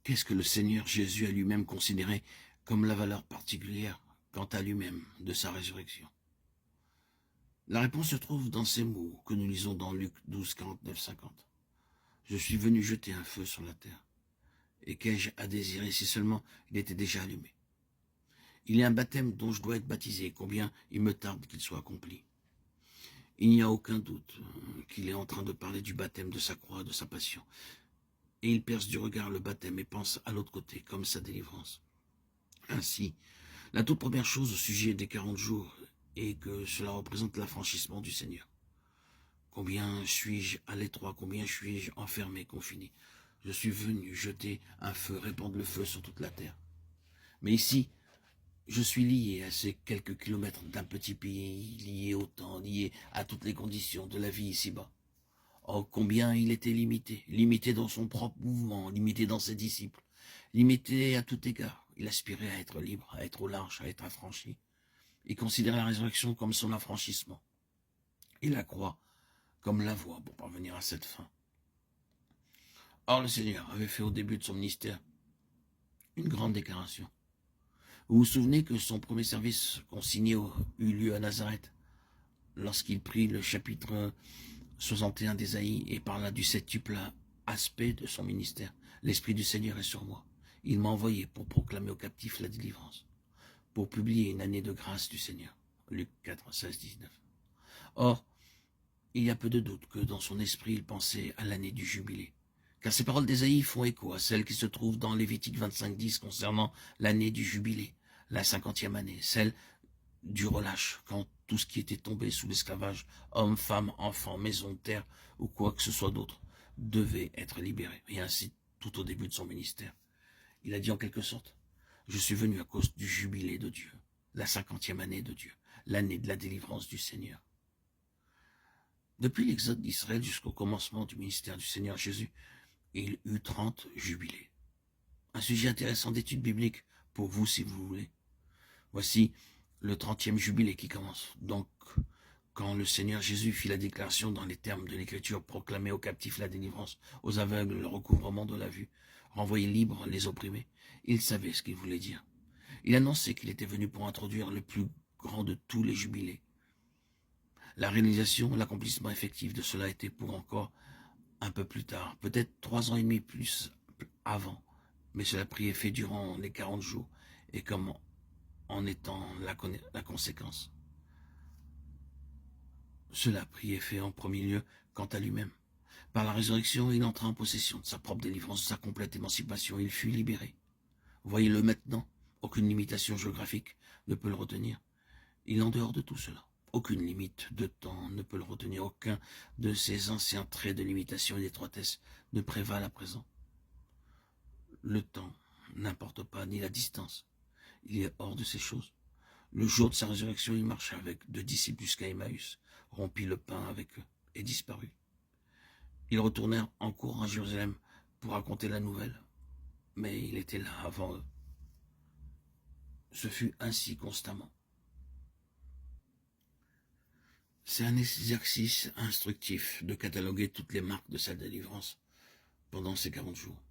Qu'est-ce que le Seigneur Jésus a lui-même considéré comme la valeur particulière quant à lui-même de sa résurrection? La réponse se trouve dans ces mots que nous lisons dans Luc 12, 49, 50. Je suis venu jeter un feu sur la terre. Et qu'ai-je à désirer si seulement il était déjà allumé? Il y a un baptême dont je dois être baptisé, combien il me tarde qu'il soit accompli. Il n'y a aucun doute qu'il est en train de parler du baptême de sa croix, de sa passion. Et il perce du regard le baptême et pense à l'autre côté, comme sa délivrance. Ainsi, la toute première chose au sujet des 40 jours est que cela représente l'affranchissement du Seigneur. Combien suis-je à l'étroit, combien suis-je enfermé, confiné? Je suis venu jeter un feu, répandre le feu sur toute la terre. Mais ici, je suis lié à ces quelques kilomètres d'un petit pays, lié au temps, lié à toutes les conditions de la vie ici-bas. Oh, combien il était limité, limité dans son propre mouvement, limité dans ses disciples, limité à tout égard. Il aspirait à être libre, à être au large, à être affranchi. Il considérait la résurrection comme son affranchissement. Et la croix comme la voie pour parvenir à cette fin. Or, le Seigneur avait fait au début de son ministère une grande déclaration. Vous vous souvenez que son premier service consigné eut lieu à Nazareth, lorsqu'il prit le chapitre 61 d'Ésaïe et parla du septuple aspect de son ministère. L'Esprit du Seigneur est sur moi. Il m'a envoyé pour proclamer aux captifs la délivrance, pour publier une année de grâce du Seigneur. Luc 4, 16, 19. Or, il y a peu de doute que dans son esprit, il pensait à l'année du jubilé. Car ces paroles d'Ésaïe font écho à celles qui se trouvent dans Lévitique 25, 10 concernant l'année du jubilé, la 50e année, celle du relâche, quand tout ce qui était tombé sous l'esclavage, hommes, femmes, enfants, maisons, terre, ou quoi que ce soit d'autre, devait être libéré. Et ainsi, tout au début de son ministère. Il a dit en quelque sorte, je suis venu à cause du jubilé de Dieu, la 50e année de Dieu, l'année de la délivrance du Seigneur. Depuis l'exode d'Israël jusqu'au commencement du ministère du Seigneur Jésus, il eut 30 jubilés. Un sujet intéressant d'étude biblique pour vous si vous voulez. Voici le 30e jubilé qui commence. Donc, quand le Seigneur Jésus fit la déclaration dans les termes de l'Écriture, proclamait aux captifs la délivrance, aux aveugles le recouvrement de la vue, renvoyer libres les opprimés, il savait ce qu'il voulait dire. Il annonçait qu'il était venu pour introduire le plus grand de tous les jubilés. La réalisation, l'accomplissement effectif de cela était pour encore un peu plus tard, peut-être 3 ans et demi plus avant, mais cela pris effet durant les 40 jours, et comme en étant la conséquence. Cela prit effet en premier lieu quant à lui-même. Par la résurrection, il entra en possession de sa propre délivrance, de sa complète émancipation, il fut libéré. Voyez-le maintenant, aucune limitation géographique ne peut le retenir. Il est en dehors de tout cela. Aucune limite de temps ne peut le retenir. Aucun de ces anciens traits de limitation et d'étroitesse ne prévalent à présent. Le temps n'importe pas, ni la distance. Il est hors de ces choses. Le jour de sa résurrection, il marcha avec 2 disciples jusqu'à Emmaüs, rompit le pain avec eux et disparut. Ils retournèrent en courant à Jérusalem pour raconter la nouvelle, mais il était là avant eux. Ce fut ainsi constamment. C'est un exercice instructif de cataloguer toutes les marques de sa délivrance pendant ces 40 jours.